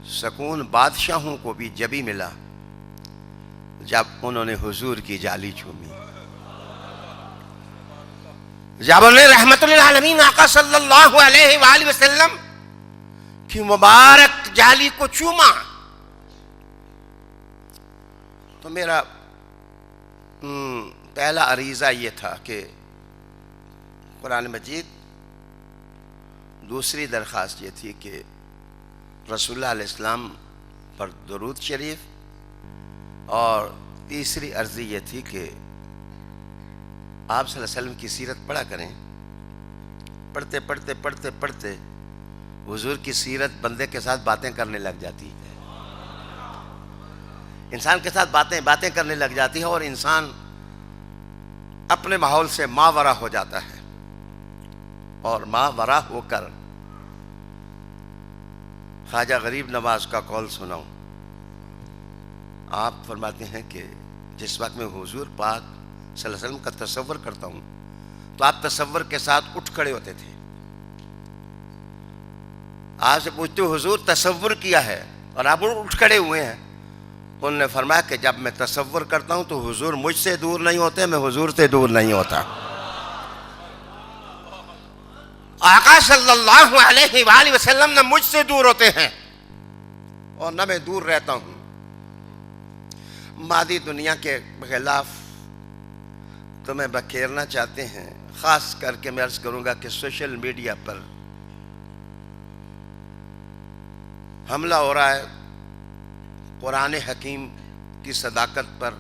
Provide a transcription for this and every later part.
سکون بادشاہوں کو بھی جبھی ملا جب انہوں نے حضور کی جالی چومی، جب انہوں نے رحمت للعالمین آقا صلی اللہ علیہ وآلہ وسلم کی مبارک جالی کو چوما۔ تو میرا پہلا عریضہ یہ تھا کہ قرآن مجید، دوسری درخواست یہ تھی کہ رسول اللہ علیہ السلام پر درود شریف، اور تیسری عرضی یہ تھی کہ آپ صلی اللہ علیہ وسلم کی سیرت پڑھا کریں۔ پڑھتے پڑھتے پڑھتے پڑھتے حضور کی سیرت بندے کے ساتھ باتیں کرنے لگ جاتی ہے، انسان کے ساتھ باتیں کرنے لگ جاتی ہے، اور انسان اپنے ماحول سے ماورا ہو جاتا ہے، اور ماورا ہو کر خواجہ غریب نواز کا قول سناؤں۔ آپ فرماتے ہیں کہ جس وقت میں حضور پاک صلی اللہ علیہ وسلم کا تصور کرتا ہوں تو آپ تصور کے ساتھ اٹھ کھڑے ہوتے تھے۔ آپ سے پوچھتے ہو حضور تصور کیا ہے اور آپ اٹھ کھڑے ہوئے ہیں، انہوں نے فرمایا کہ جب میں تصور کرتا ہوں تو حضور مجھ سے دور نہیں ہوتے، میں حضور سے دور نہیں ہوتا۔ آقا صلی اللہ علیہ وآلہ وسلم نہ مجھ سے دور ہوتے ہیں اور نہ میں دور رہتا ہوں۔ مادی دنیا کے خلاف تمہیں بکھیرنا چاہتے ہیں، خاص کر کے میں عرض کروں گا کہ سوشل میڈیا پر حملہ ہو رہا ہے قرآن حکیم کی صداقت پر،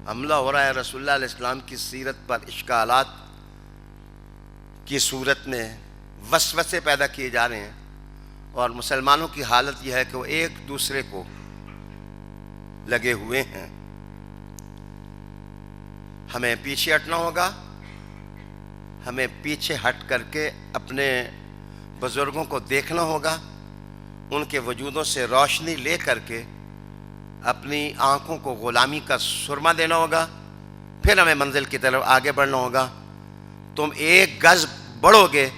حملہ ہو رہا ہے رسول اللہ علیہ السلام کی سیرت پر، اشکالات کی صورت میں وسوسے پیدا کیے جا رہے ہیں، اور مسلمانوں کی حالت یہ ہے کہ وہ ایک دوسرے کو لگے ہوئے ہیں۔ ہمیں پیچھے ہٹنا ہوگا، ہمیں پیچھے ہٹ کر کے اپنے بزرگوں کو دیکھنا ہوگا، ان کے وجودوں سے روشنی لے کر کے اپنی آنکھوں کو غلامی کا سرما دینا ہوگا، پھر ہمیں منزل کی طرف آگے بڑھنا ہوگا۔ تم ایک گز بڑھو گے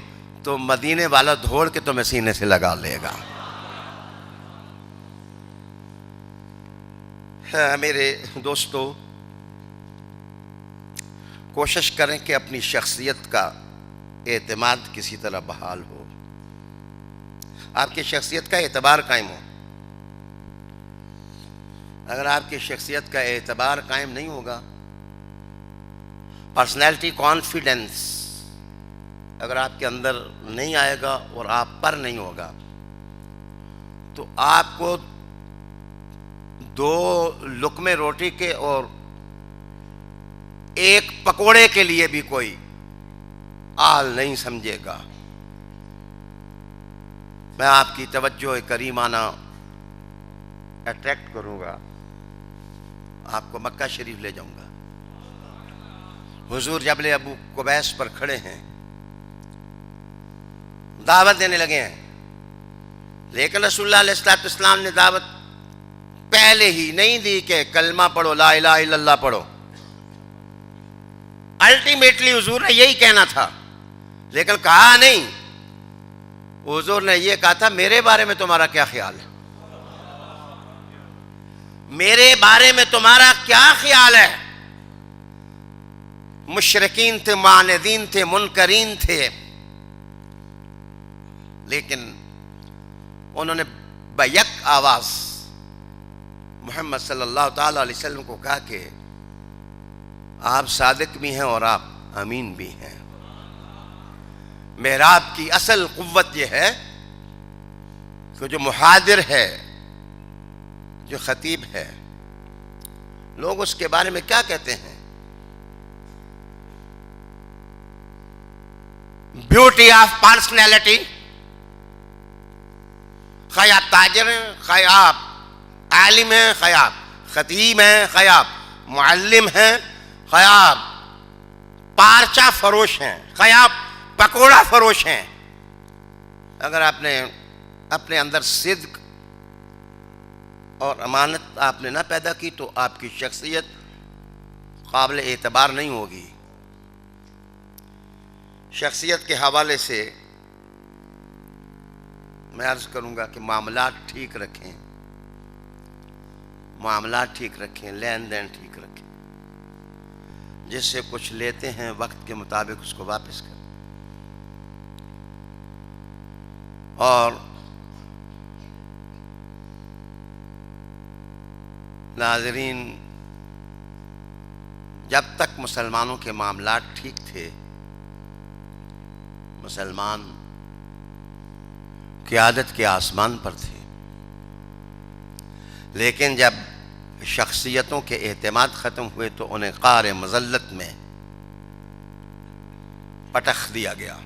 تو مدینے والا دھوڑ کے تمہیں سینے سے لگا لے گا۔ میرے دوستو، کوشش کریں کہ اپنی شخصیت کا اعتماد کسی طرح بحال ہو، آپ کی شخصیت کا اعتبار قائم ہو۔ اگر آپ کی شخصیت کا اعتبار قائم نہیں ہوگا، پرسنالٹی کانفیڈنس اگر آپ کے اندر نہیں آئے گا اور آپ پر نہیں ہوگا، تو آپ کو دو لقمے روٹی کے اور ایک پکوڑے کے لیے بھی کوئی آل نہیں سمجھے گا۔ میں آپ کی توجہ کریمانہ اٹریکٹ کروں گا، آپ کو مکہ شریف لے جاؤں گا۔ حضور جبل ابو قبیس پر کھڑے ہیں، دعوت دینے لگے ہیں، لیکن رسول اللہ علیہ السلام نے دعوت پہلے ہی نہیں دی کہ کلمہ پڑھو، لا الہ الا اللہ پڑھو۔ الٹیمیٹلی حضور نے یہی کہنا تھا، لیکن کہا نہیں۔ حضور نے یہ کہا تھا میرے بارے میں تمہارا کیا خیال ہے، میرے بارے میں تمہارا کیا خیال ہے۔ مشرکین تھے، معاندین تھے، منکرین تھے، لیکن انہوں نے بیک آواز محمد صلی اللہ تعالی علیہ وسلم کو کہا کہ آپ صادق بھی ہیں اور آپ امین بھی ہیں۔ محراب کی اصل قوت یہ ہے کہ جو محاضر ہے، جو خطیب ہے، لوگ اس کے بارے میں کیا کہتے ہیں؟ بیوٹی آف پرسنالٹی، خیا تاجر ہیں، خیا عالم ہیں، خیا خطیب ہیں، خیا معلم ہیں، خیا پارچہ فروش ہیں، خیا پکوڑا فروش ہیں۔ اگر آپ نے اپنے اندر صدق اور امانت آپ نے نہ پیدا کی تو آپ کی شخصیت قابل اعتبار نہیں ہوگی۔ شخصیت کے حوالے سے میں عرض کروں گا کہ معاملات ٹھیک رکھیں، معاملات ٹھیک رکھیں، لین دین ٹھیک رکھیں، جس سے کچھ لیتے ہیں وقت کے مطابق اس کو واپس کریں۔ اور ناظرین، جب تک مسلمانوں کے معاملات ٹھیک تھے، مسلمان قیادت کے آسمان پر تھے، لیکن جب شخصیتوں کے اعتماد ختم ہوئے تو انہیں قعر مذلت میں پٹخ دیا گیا۔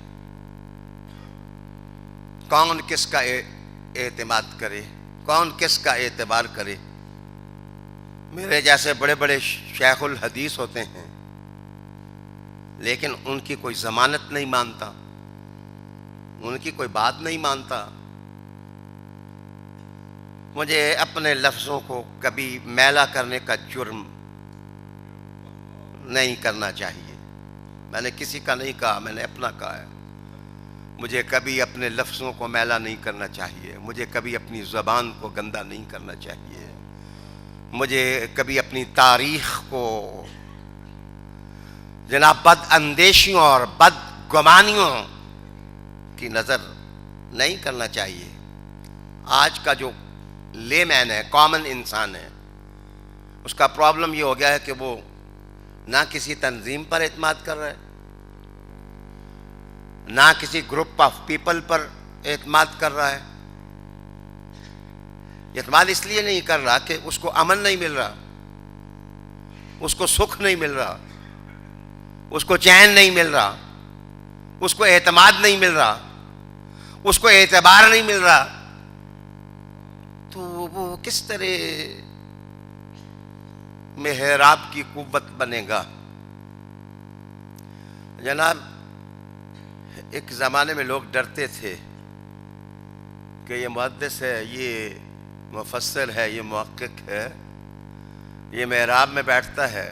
کون کس کا اعتماد کرے، کون کس کا اعتبار کرے؟ میرے جیسے بڑے بڑے شیخ الحدیث ہوتے ہیں، لیکن ان کی کوئی ضمانت نہیں مانتا، ان کی کوئی بات نہیں مانتا۔ مجھے اپنے لفظوں کو کبھی میلا کرنے کا جرم نہیں کرنا چاہیے۔ میں نے کسی کا نہیں کہا، میں نے اپنا کہا ہے۔ مجھے کبھی اپنے لفظوں کو میلا نہیں کرنا چاہیے، مجھے کبھی اپنی زبان کو گندا نہیں کرنا چاہیے، مجھے کبھی اپنی تاریخ کو جناب بد اندیشیوں اور بد گمانیوں کی نظر نہیں کرنا چاہیے۔ آج کا جو لے مین ہے، کامن انسان ہے، اس کا پرابلم یہ ہو گیا ہے کہ وہ نہ کسی تنظیم پر اعتماد کر رہا ہے، نہ کسی گروپ آف پیپل پر اعتماد کر رہا ہے۔ اعتماد اس لیے نہیں کر رہا کہ اس کو امن نہیں مل رہا، اس کو سکھ نہیں مل رہا، اس کو چین نہیں مل رہا، اس کو اعتماد نہیں مل رہا، اس کو اعتبار نہیں مل رہا، تو وہ کس طرح محراب کی قوت بنے گا؟ جناب، ایک زمانے میں لوگ ڈرتے تھے کہ یہ محدث ہے، یہ مفسر ہے، یہ محقق ہے، یہ محراب میں بیٹھتا ہے،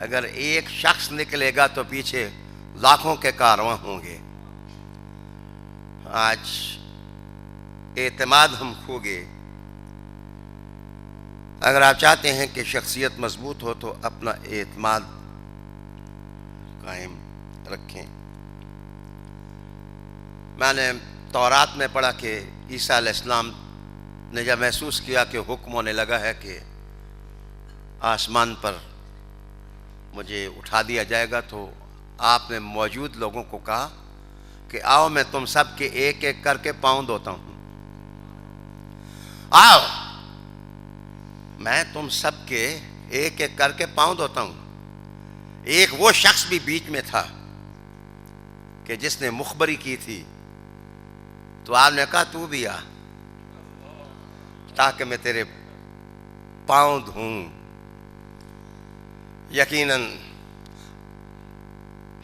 اگر ایک شخص نکلے گا تو پیچھے لاکھوں کے کارواں ہوں گے۔ آج اعتماد ہم کھو گئے۔ اگر آپ چاہتے ہیں کہ شخصیت مضبوط ہو تو اپنا اعتماد قائم رکھیں۔ میں نے تورات میں پڑھا کہ عیسیٰ علیہ السلام نے جب محسوس کیا کہ حکم ہونے لگا ہے کہ آسمان پر مجھے اٹھا دیا جائے گا، تو آپ نے موجود لوگوں کو کہا کہ آؤ میں تم سب کے ایک ایک کر کے پاؤں دھوتا ہوں، آؤ میں تم سب کے ایک ایک کر کے پاؤں دھوتا ہوں۔ ایک وہ شخص بھی بیچ میں تھا کہ جس نے مخبری کی تھی، تو آپ نے کہا تو بھی آ تاکہ میں تیرے پاؤں دھوں۔ یقیناً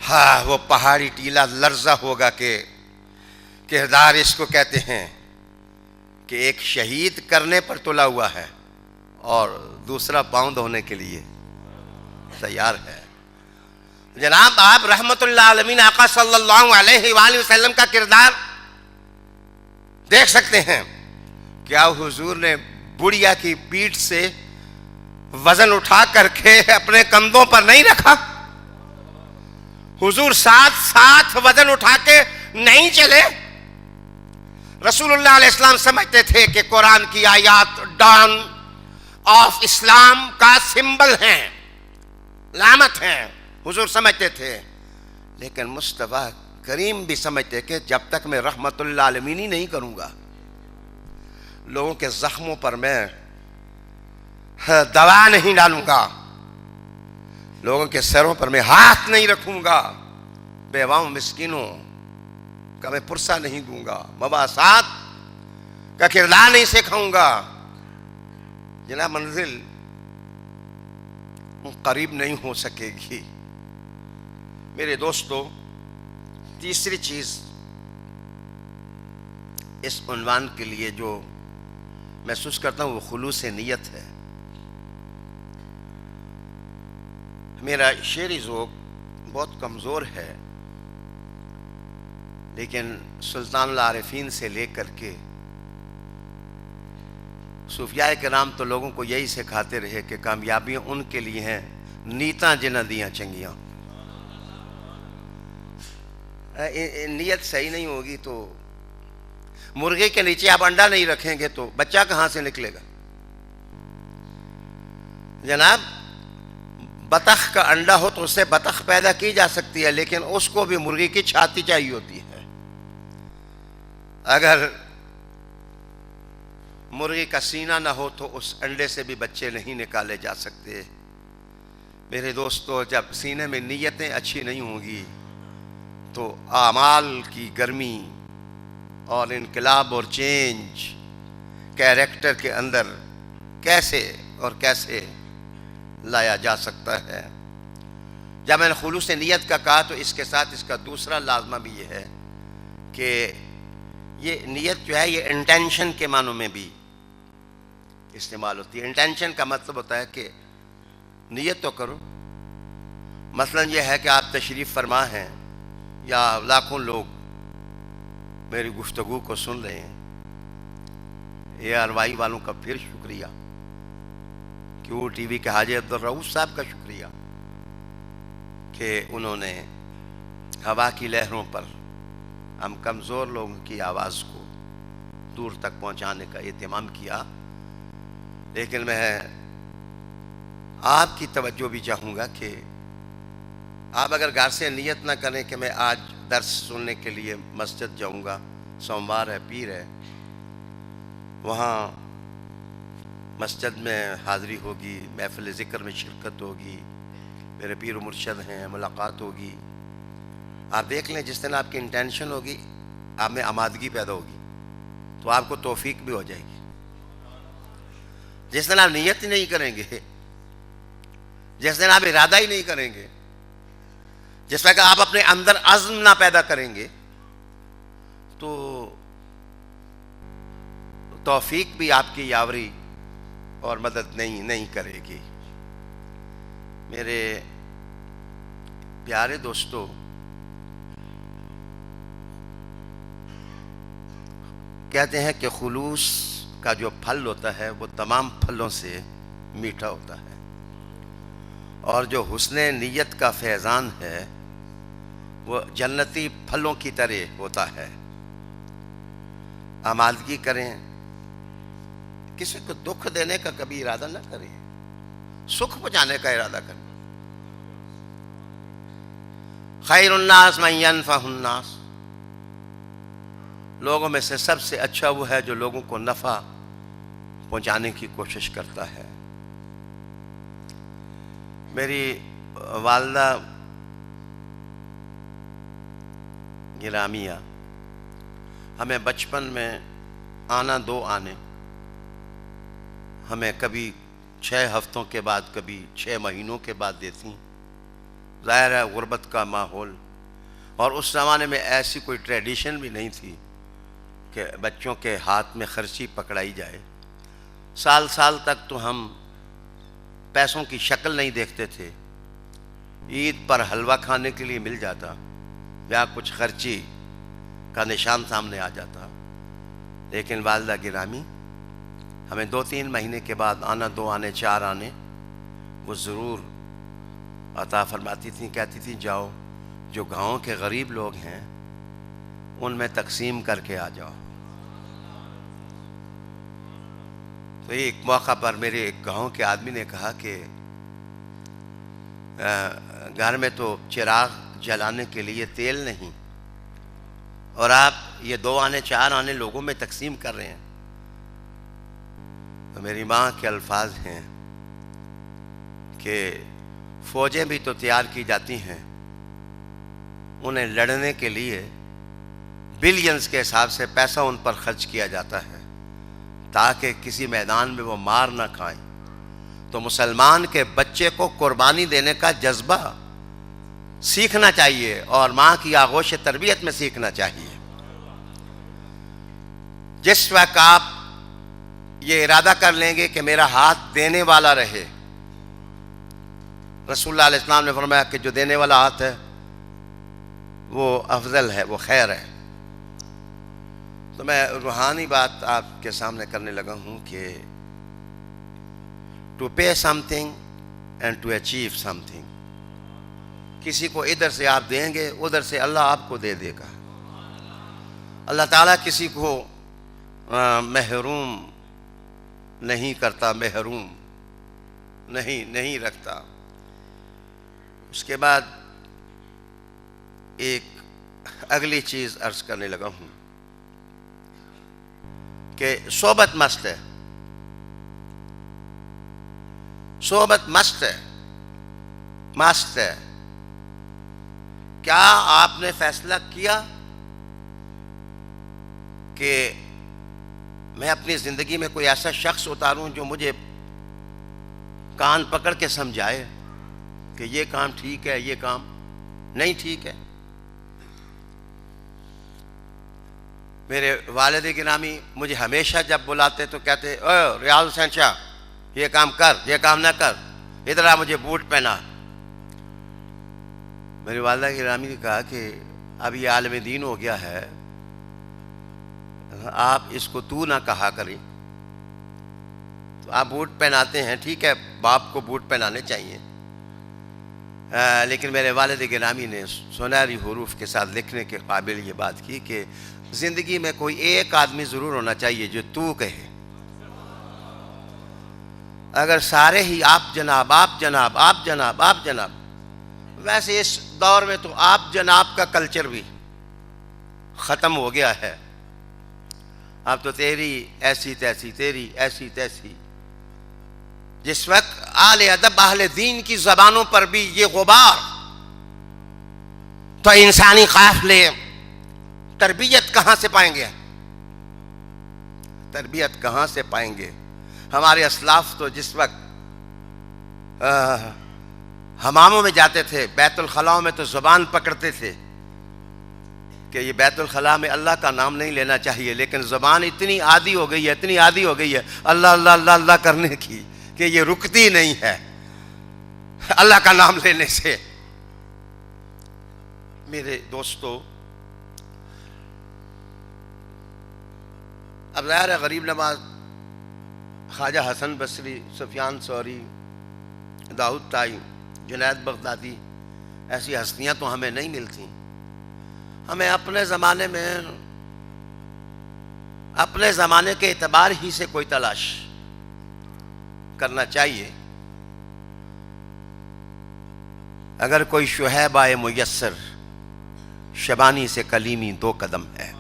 ہاں وہ پہاڑی ٹیلا لرزہ ہوگا کہ کردار اس کو کہتے ہیں کہ ایک شہید کرنے پر تلا ہوا ہے اور دوسرا پاؤں دھونے کے لیے تیار ہے۔ جناب، آپ رحمت اللہ عالمین آقا صلی اللہ علیہ وآلہ وسلم کا کردار دیکھ سکتے ہیں۔ کیا حضور نے بڑھیا کی پیٹھ سے وزن اٹھا کر کے اپنے کندھوں پر نہیں رکھا؟ حضور ساتھ ساتھ وزن اٹھا کے نہیں چلے۔ رسول اللہ علیہ السلام سمجھتے تھے کہ قرآن کی آیات ڈان آف اسلام کا سمبل ہیں، علامت ہیں، حضور سمجھتے تھے۔ لیکن مصطفیٰ کریم بھی سمجھتے کہ جب تک میں رحمت اللہ عالمین نہیں کروں گا، لوگوں کے زخموں پر میں دوا نہیں ڈالوں گا، لوگوں کے سروں پر میں ہاتھ نہیں رکھوں گا، بیواؤں مسکینوں کا میں پرسہ نہیں دوں گا، مباحثات کا کردار نہیں سکھاؤں گا، جناب منزل قریب نہیں ہو سکے گی۔ میرے دوستو، تیسری چیز اس عنوان کے لیے جو محسوس کرتا ہوں وہ خلوص نیت ہے۔ میرا شعری ذوق بہت کمزور ہے، لیکن سلطان العارفین سے لے کر کے صوفیاء کرام تو لوگوں کو یہی سکھاتے رہے کہ کامیابیاں ان کے لیے ہیں نیتاں جنہ دیاں چنگیاں. نیت صحیح نہیں ہوگی تو مرغے کے نیچے آپ انڈا نہیں رکھیں گے تو بچہ کہاں سے نکلے گا؟ جناب بطخ کا انڈا ہو تو اس سے بطخ پیدا کی جا سکتی ہے، لیکن اس کو بھی مرغی کی چھاتی چاہیے ہوتی ہے. اگر مرغی کا سینہ نہ ہو تو اس انڈے سے بھی بچے نہیں نکالے جا سکتے. میرے دوستو، جب سینے میں نیتیں اچھی نہیں ہوں گی تو اعمال کی گرمی اور انقلاب اور چینج کیریکٹر کے اندر کیسے لایا جا سکتا ہے؟ جب میں نے خلوص نیت کا کہا تو اس کے ساتھ اس کا دوسرا لازمہ بھی یہ ہے کہ یہ نیت جو ہے یہ انٹینشن کے معنوں میں بھی استعمال ہوتی ہے. انٹینشن کا مطلب ہوتا ہے کہ نیت تو کرو. مثلا یہ ہے کہ آپ تشریف فرما ہیں یا لاکھوں لوگ میری گفتگو کو سن رہے ہیں. اے آر وائی والوں کا پھر شکریہ، کیوں ٹی وی کے حاجی عبدالرؤوف صاحب کا شکریہ کہ انہوں نے ہوا کی لہروں پر ہم کمزور لوگوں کی آواز کو دور تک پہنچانے کا اہتمام کیا. لیکن میں آپ کی توجہ بھی چاہوں گا کہ آپ اگر گھر سے نیت نہ کریں کہ میں آج درس سننے کے لیے مسجد جاؤں گا، سوموار ہے، پیر ہے، وہاں مسجد میں حاضری ہوگی، محفل ذکر میں شرکت ہوگی، میرے پیر و مرشد ہیں، ملاقات ہوگی. آپ دیکھ لیں جس دن آپ کی انٹینشن ہوگی آپ میں آمادگی پیدا ہوگی تو آپ کو توفیق بھی ہو جائے گی. جس دن آپ نیت ہی نہیں کریں گے، جس دن آپ ارادہ ہی نہیں کریں گے، جس وقت آپ اپنے اندر عزم نہ پیدا کریں گے تو توفیق بھی آپ کی یاوری اور مدد نہیں کرے گی. میرے پیارے دوستو، کہتے ہیں کہ خلوص کا جو پھل ہوتا ہے وہ تمام پھلوں سے میٹھا ہوتا ہے، اور جو حسن نیت کا فیضان ہے وہ جنتی پھلوں کی طرح ہوتا ہے. آمادگی کریں، کسی کو دکھ دینے کا کبھی ارادہ نہ کریں، سکھ پہنچانے کا ارادہ کریں. خیر الناس من ينفع الناس، لوگوں میں سے سب سے اچھا وہ ہے جو لوگوں کو نفع پہنچانے کی کوشش کرتا ہے. میری والدہ گرامیہ ہمیں بچپن میں آنا دو آنے، ہمیں کبھی 6 ہفتوں کے بعد کبھی 6 مہینوں کے بعد دیتی. ظاہر ہے غربت کا ماحول، اور اس زمانے میں ایسی کوئی ٹریڈیشن بھی نہیں تھی کہ بچوں کے ہاتھ میں خرچی پکڑائی جائے. سال تک تو ہم پیسوں کی شکل نہیں دیکھتے تھے. عید پر حلوہ کھانے کے لیے مل جاتا یا کچھ خرچی کا نشان سامنے آ جاتا. لیکن والدہ گرامی ہمیں 2-3 مہینے کے بعد آنا 2 آنے 4 آنے وہ ضرور عطا فرماتی تھیں. کہتی تھیں جاؤ جو گاؤں کے غریب لوگ ہیں ان میں تقسیم کر کے آ جاؤ. تو ایک موقع پر میرے ایک گاؤں کے آدمی نے کہا کہ گھر میں تو چراغ جلانے کے لیے تیل نہیں اور آپ یہ 2 آنے 4 آنے لوگوں میں تقسیم کر رہے ہیں. تو میری ماں کے الفاظ ہیں کہ فوجیں بھی تو تیار کی جاتی ہیں، انہیں لڑنے کے لیے بلینز کے حساب سے پیسہ ان پر خرچ کیا جاتا ہے تاکہ کسی میدان میں وہ مار نہ کھائیں. تو مسلمان کے بچے کو قربانی دینے کا جذبہ سیکھنا چاہیے اور ماں کی آغوش تربیت میں سیکھنا چاہیے. جس وقت آپ یہ ارادہ کر لیں گے کہ میرا ہاتھ دینے والا رہے، رسول اللہ علیہ السلام نے فرمایا کہ جو دینے والا ہاتھ ہے وہ افضل ہے، وہ خیر ہے. تو میں روحانی بات آپ کے سامنے کرنے لگا ہوں کہ to pay something and to achieve something. کسی کو ادھر سے آپ دیں گے، ادھر سے اللہ آپ کو دے دے گا. اللہ تعالیٰ کسی کو محروم نہیں کرتا، محروم نہیں رکھتا. اس کے بعد ایک اگلی چیز عرض کرنے لگا ہوں کہ صحبت مست ہے، صحبت مست ہے، مست ہے. کیا آپ نے فیصلہ کیا کہ میں اپنی زندگی میں کوئی ایسا شخص اتاروں جو مجھے کان پکڑ کے سمجھائے کہ یہ کام ٹھیک ہے، یہ کام نہیں ٹھیک ہے؟ میرے والد گرامی مجھے ہمیشہ جب بلاتے تو کہتے او ریاض حسین شاہ، یہ کام کر، یہ کام نہ کر، ادھر آ مجھے بوٹ پہنا. میری والدہ گرامی نے کہا کہ اب یہ عالم دین ہو گیا ہے، آپ اس کو تو نہ کہا کریں. تو آپ بوٹ پہناتے ہیں، ٹھیک ہے، باپ کو بوٹ پہنانے چاہیے، لیکن میرے والد گرامی نے سنہری حروف کے ساتھ لکھنے کے قابل یہ بات کی کہ زندگی میں کوئی ایک آدمی ضرور ہونا چاہیے جو تو کہے. اگر سارے ہی آپ جناب آپ جناب آپ جناب آپ جناب، ویسے اس دور میں تو آپ جناب کا کلچر بھی ختم ہو گیا ہے. اب تو تیری ایسی تیسی، تیری ایسی تیسی. جس وقت اہل ادب اہل دین کی زبانوں پر بھی یہ غبار، تو انسانی قافلے تربیت کہاں سے پائیں گے؟ تربیت کہاں سے پائیں گے؟ ہمارے اسلاف تو جس وقت حماموں میں جاتے تھے، بیت الخلاء میں تو زبان پکڑتے تھے کہ یہ بیت الخلاء میں اللہ کا نام نہیں لینا چاہیے، لیکن زبان اتنی عادی ہو گئی ہے، اتنی عادی ہو گئی ہے اللہ اللہ اللہ اللہ کرنے کی کہ یہ رکتی نہیں ہے اللہ کا نام لینے سے. میرے دوستو، اب ظاہر ہے غریب نواز، خواجہ حسن بصری، سفیان ثوری، داؤد طائی، جنید بغدادی، ایسی ہستیاں تو ہمیں نہیں ملتی. ہمیں اپنے زمانے کے اعتبار ہی سے کوئی تلاش کرنا چاہیے. اگر کوئی شہیب آئے میسر، شبانی سے کلیمی 2 قدم ہے،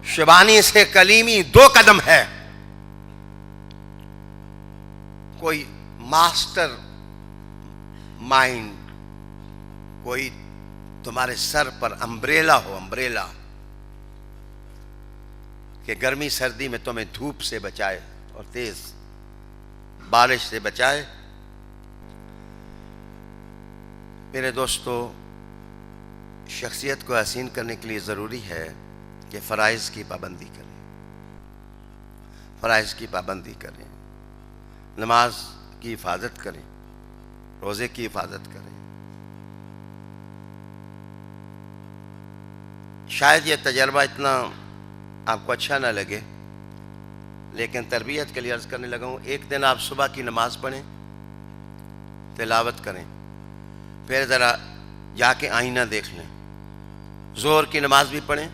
شبانی سے کلیمی 2 قدم ہے. کوئی ماسٹر مائنڈ، کوئی تمہارے سر پر امبریلا ہو، امبریلا، کہ گرمی سردی میں تمہیں دھوپ سے بچائے اور تیز بارش سے بچائے. میرے دوستو، شخصیت کو حسین کرنے کے لیے ضروری ہے کہ فرائض کی پابندی کریں، فرائض کی پابندی کریں، نماز کی حفاظت کریں، روزے کی حفاظت کریں. شاید یہ تجربہ اتنا آپ کو اچھا نہ لگے، لیکن تربیت کے لیے عرض کرنے لگا ہوں. ایک دن آپ صبح کی نماز پڑھیں، تلاوت کریں، پھر ذرا جا کے آئینہ دیکھ لیں. ظہر کی نماز بھی پڑھیں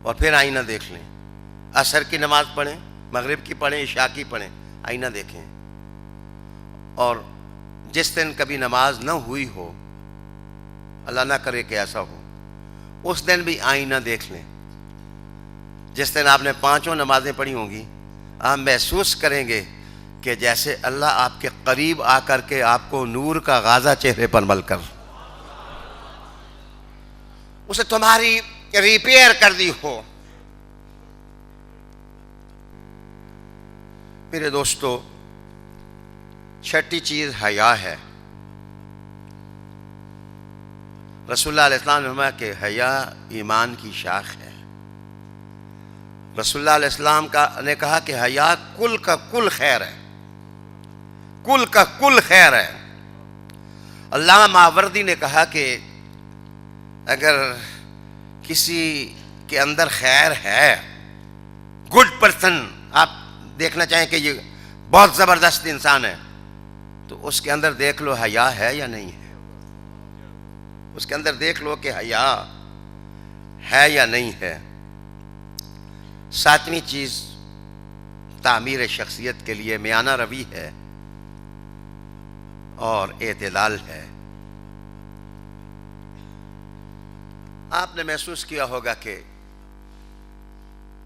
اور پھر آئینہ دیکھ لیں. عصر کی نماز پڑھیں، مغرب کی پڑھیں، عشاء کی پڑھیں، آئینہ دیکھیں. اور جس دن کبھی نماز نہ ہوئی ہو، اللہ نہ کرے کہ ایسا ہو، اس دن بھی آئینہ دیکھ لیں. جس دن آپ نے 5 نمازیں پڑھی ہوں گی، آپ محسوس کریں گے کہ جیسے اللہ آپ کے قریب آ کر کے آپ کو نور کا غازہ چہرے پر مل کر اسے تمہاری ریپیئر کر دی ہو. میرے دوستو، 6ٹھی چیز حیا ہے. رسول اللہ علیہ السلام نے فرمایا کہ حیا ایمان کی شاخ ہے. رسول اللہ علیہ السلام نے کہا کہ حیا کل کا کل خیر ہے، کل کا کل خیر ہے. علامہ ماوردی نے کہا کہ اگر کسی کے اندر خیر ہے، گڈ پرسن، آپ دیکھنا چاہیں کہ یہ بہت زبردست انسان ہے، تو اس کے اندر دیکھ لو حیا ہے یا نہیں ہے، اس کے اندر دیکھ لو کہ حیا ہے یا نہیں ہے۔ ساتویں چیز تعمیر شخصیت کے لیے میانہ روی ہے اور اعتدال ہے۔ آپ نے محسوس کیا ہوگا کہ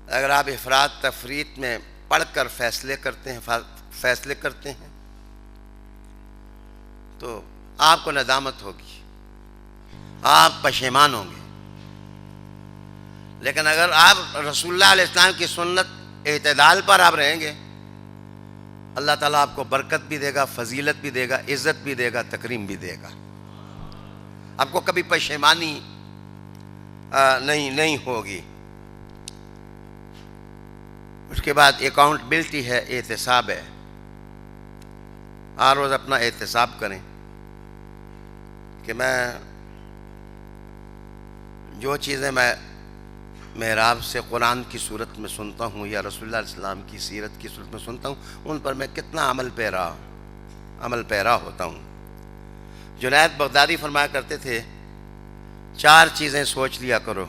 اگر آپ افراط تفریط میں پڑھ کر فیصلے کرتے ہیں تو آپ کو ندامت ہوگی، آپ پشیمان ہوں گے۔ لیکن اگر آپ رسول اللہ علیہ السلام کی سنت اعتدال پر آپ رہیں گے، اللہ تعالیٰ آپ کو برکت بھی دے گا، فضیلت بھی دے گا، عزت بھی دے گا، تکریم بھی دے گا، آپ کو کبھی پشیمانی نہیں ہوگی۔ اس کے بعد اکاؤنٹبلٹی ہے، احتساب ہے۔ ہر روز اپنا احتساب کریں کہ میں جو چیزیں میں محراب سے قرآن کی صورت میں سنتا ہوں یا رسول اللہ علیہ السلام کی سیرت کی صورت میں سنتا ہوں، ان پر میں کتنا عمل پیرا ہوتا ہوں۔ جنید بغدادی فرمایا کرتے تھے 4 چیزیں سوچ لیا کرو،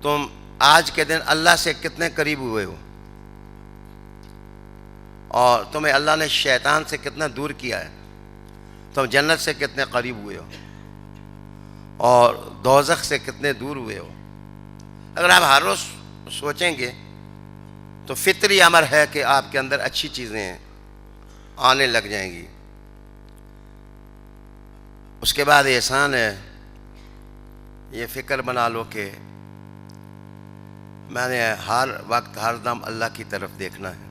تم آج کے دن اللہ سے کتنے قریب ہوئے ہو، اور تمہیں اللہ نے شیطان سے کتنا دور کیا ہے، تم جنت سے کتنے قریب ہوئے ہو اور دوزخ سے کتنے دور ہوئے ہو۔ اگر آپ ہر روز سوچیں گے تو فطری امر ہے کہ آپ کے اندر اچھی چیزیں آنے لگ جائیں گی۔ اس کے بعد احسان ہے، یہ فکر بنا لو کہ میں نے ہر وقت ہر دم اللہ کی طرف دیکھنا ہے،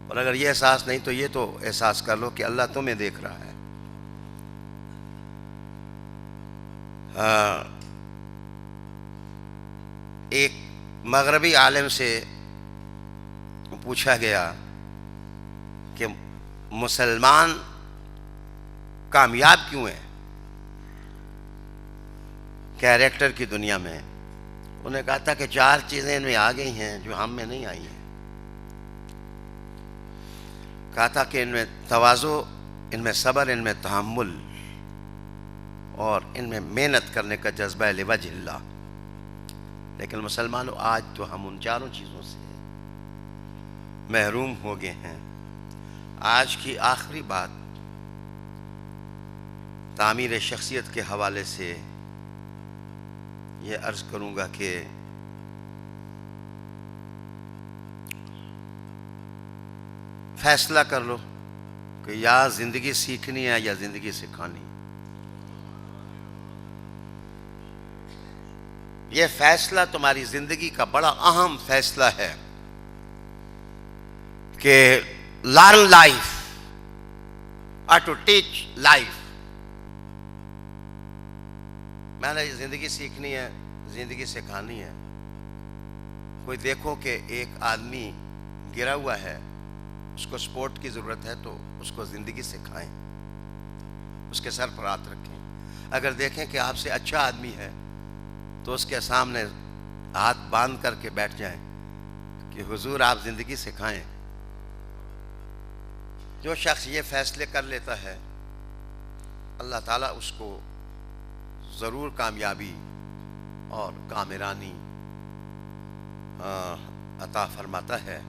اور اگر یہ احساس نہیں تو یہ تو احساس کر لو کہ اللہ تمہیں دیکھ رہا ہے۔ ایک مغربی عالم سے پوچھا گیا کہ مسلمان کامیاب کیوں ہیں کیریکٹر کی دنیا میں؟ انہوں نے کہا تھا کہ 4 چیزیں ان میں آ گئی ہیں جو ہم میں نہیں آئی ہیں۔ کہا تھا کہ ان میں تواضع، ان میں صبر، ان میں تحمل، اور ان میں محنت کرنے کا جذبہ لوجہ اللہ۔ لیکن مسلمانوں، آج تو ہم ان 4 چیزوں سے محروم ہو گئے ہیں۔ آج کی آخری بات تعمیر شخصیت کے حوالے سے یہ عرض کروں گا کہ فیصلہ کر لو کہ یا زندگی سیکھنی ہے یا زندگی سکھانی۔ یہ فیصلہ تمہاری زندگی کا بڑا اہم فیصلہ ہے کہ لرن لائف اور ٹو ٹیچ لائف۔ میں نے زندگی سیکھنی ہے، زندگی سکھانی ہے۔ کوئی دیکھو کہ ایک آدمی گرا ہوا ہے، اس کو سپورٹ کی ضرورت ہے، تو اس کو زندگی سکھائیں، اس کے سر پر ہاتھ رکھیں۔ اگر دیکھیں کہ آپ سے اچھا آدمی ہے تو اس کے سامنے ہاتھ باندھ کر کے بیٹھ جائیں کہ حضور آپ زندگی سکھائیں۔ جو شخص یہ فیصلے کر لیتا ہے، اللہ تعالیٰ اس کو ضرور کامیابی اور کامرانی عطا فرماتا ہے۔